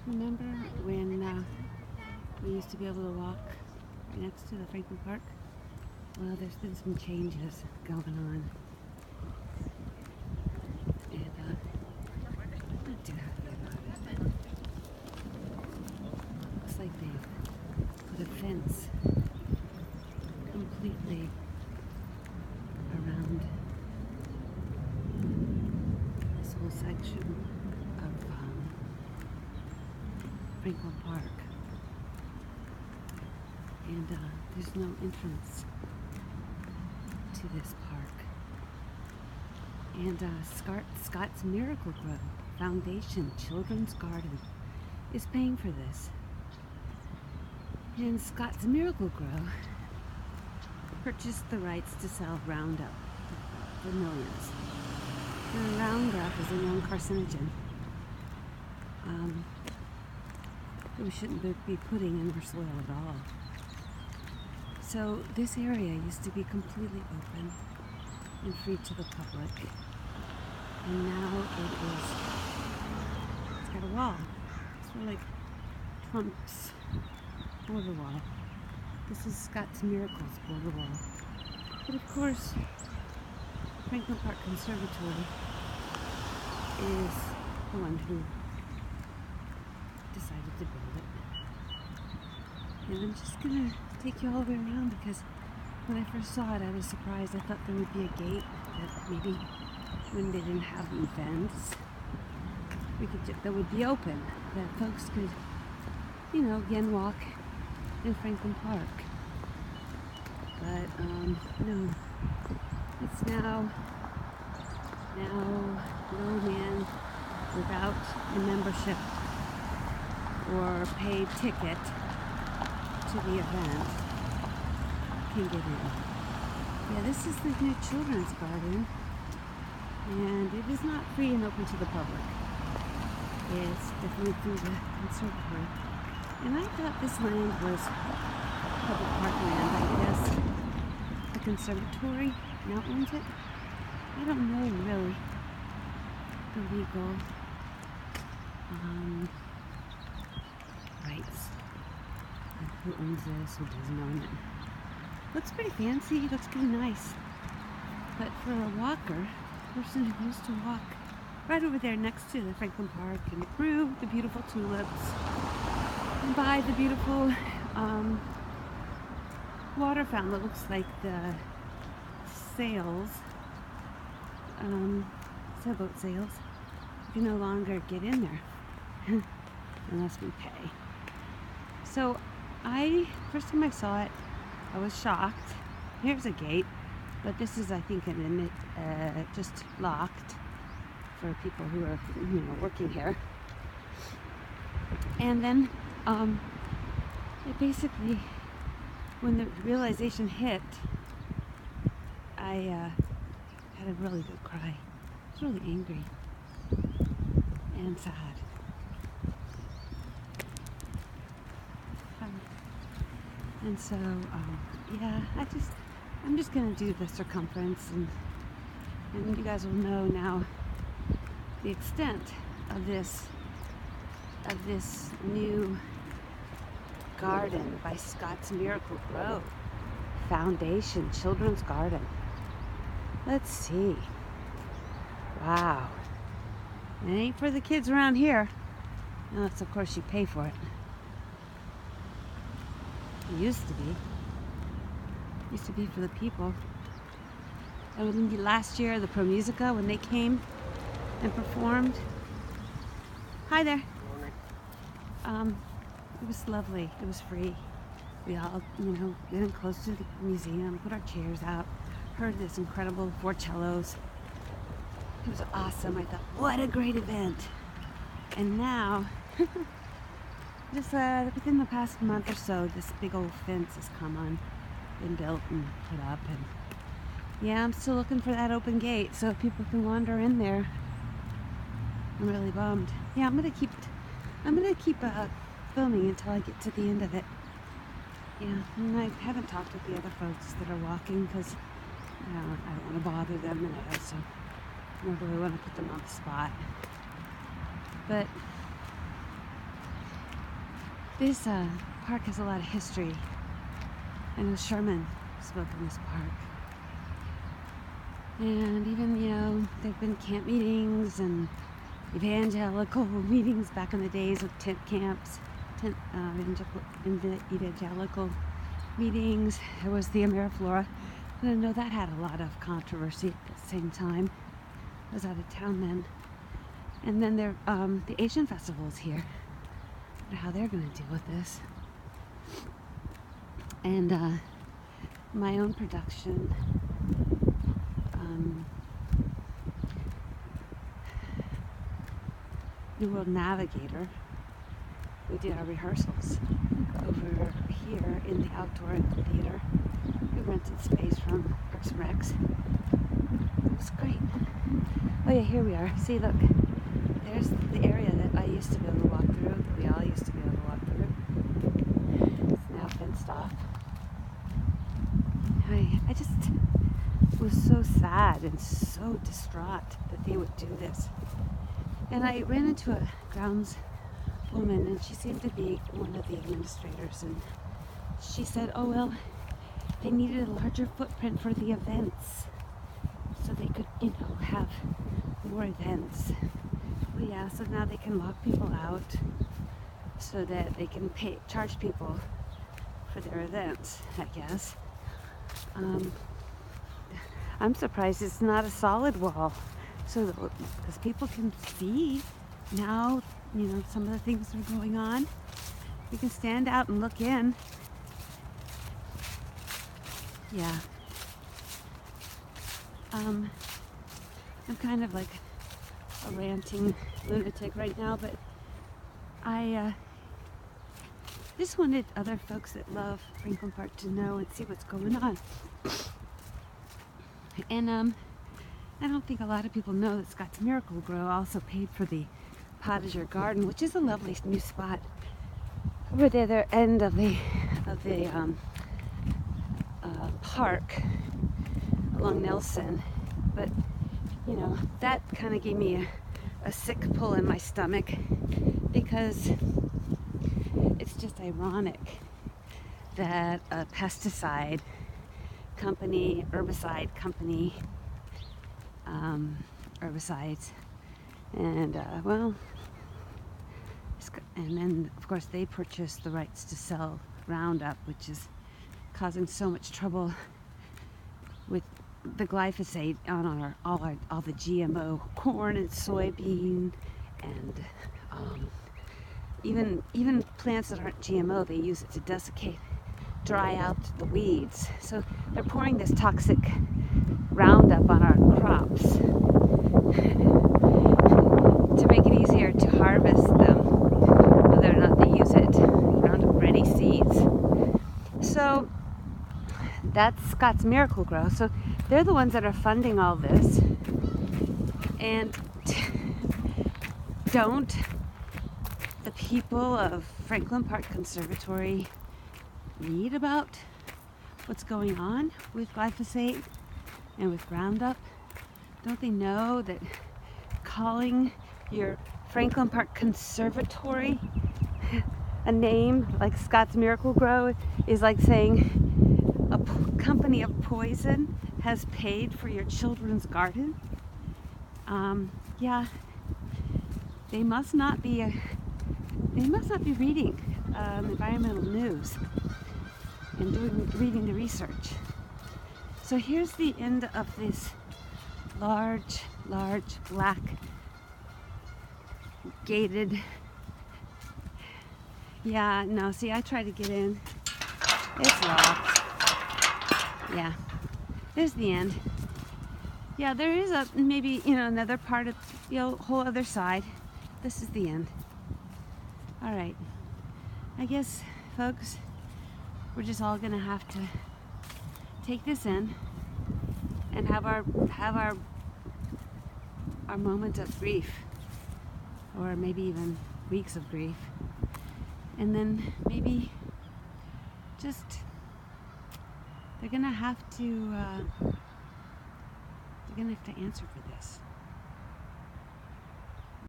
Remember when we used to be able to walk right next to the Franklin Park? Well, there's been some changes going on. And I'm not too happy about it. Looks like they've put a fence completely around this whole section of Franklin Park. And there's no entrance to this park. And Scott's Miracle-Gro Foundation Children's Garden is paying for this. And Scott's Miracle-Gro purchased the rights to sell Roundup for millions. Now, Roundup is a known carcinogen that we shouldn't be putting in our soil at all. So this area used to be completely open and free to the public. And now it's got a wall. It's sort of like Trump's border wall. This is Scott's Miracles border wall. But of course, Franklin Park Conservatory is the one who decided to build it. And I'm just gonna take you all the way around because when I first saw it, I was surprised. I thought there would be a gate that maybe when they didn't have them fenced, that would be open, that folks could, again walk in Franklin Park. But no, it's now no man without a membership or paid ticket to the event can get in. Yeah, this is the new children's garden, and it is not free and open to the public. It's definitely through the conservatory. And I thought this land was public parkland. I guess the conservatory now owns it. I don't know really the legal rights. Who owns this, who doesn't own it. Looks pretty fancy, looks pretty nice. But for a walker, person who used to walk right over there next to the Franklin Park and through the beautiful tulips and by the beautiful water fountain that looks like the sails, sailboat sails, you can no longer get in there unless we pay. So first time I saw it, I was shocked. Here's a gate, but this is, I think, just locked for people who are, working here. And then, it basically, when the realization hit, I had a really good cry. I was really angry and sad. And so, I'm just gonna do the circumference, and you guys will know now the extent of this new garden by Scott's Miracle-Gro Foundation Children's Garden. Let's see. Wow. It ain't for the kids around here, unless of course you pay for it. It used to be. It used to be for the people. And last year, the Pro Musica, when they came and performed. Hi there. It was lovely. It was free. We all, went in close to the museum, put our chairs out, heard this incredible 4 cellos. It was awesome. I thought, what a great event. And now, just within the past month or so, this big old fence has been built and put up, and yeah, I'm still looking for that open gate so people can wander in there. I'm really bummed. Yeah, I'm gonna keep filming until I get to the end of it. Yeah, and I haven't talked with the other folks that are walking because I don't want to bother them, and I also don't really want to put them on the spot. But This park has a lot of history. I know Sherman spoke in this park. And even, there have been camp meetings and evangelical meetings back in the days of tent camps, evangelical meetings. There was the Miracle-Gro. And I know that had a lot of controversy at the same time. I was out of town then. And then the Asian festivals here. I wonder how they're going to deal with this. And my own production. New World Navigator. We did our rehearsals over here in the outdoor theater. We rented space from Parks and Recs. It was great. Oh yeah, here we are. See, look. There's the area that I used to be able to walk through, that we all used to be able to walk through. It's now fenced off. I just was so sad and so distraught that they would do this. And I ran into a grounds woman, and she seemed to be one of the administrators, and she said, oh well, they needed a larger footprint for the events so they could, have more events. Well, yeah, so now they can lock people out so that they can charge people for their events, I guess. I'm surprised it's not a solid wall, so because people can see now, some of the things that are going on. You can stand out and look in. Yeah. I'm kind of like a ranting lunatic right now, but I just wanted other folks that love Franklin Park to know and see what's going on. And I don't think a lot of people know that Scott's Miracle-Gro also paid for the Potager Garden, which is a lovely new spot over the other end of the park along Nelson. But that kind of gave me a sick pull in my stomach, because it's just ironic that a pesticide company, herbicide company, herbicides, and and then of course they purchased the rights to sell Roundup, which is causing so much trouble with the glyphosate on all the GMO corn and soybean, and even plants that aren't GMO, they use it to desiccate, dry out the weeds. So they're pouring this toxic Roundup on our crops to make it easier to harvest them, whether or not they use it. Roundup Ready seeds. So that's Scott's Miracle-Gro. So they're the ones that are funding all this. And don't the people of Franklin Park Conservatory read about what's going on with glyphosate and with Roundup? Don't they know that calling your Franklin Park Conservatory a name like Scott's Miracle-Gro is like saying a company of poison has paid for your children's garden? Yeah, they must not be reading environmental news and reading the research. So here's the end of this large black gated. Yeah, no, see, I tried to get in. It's locked. Yeah, there's the end. Yeah, there is maybe another part of whole other side. This is the end. All right, I guess, folks, we're just all gonna have to take this in and have our moment of grief, or maybe even weeks of grief, and then maybe just they're gonna have to answer for this.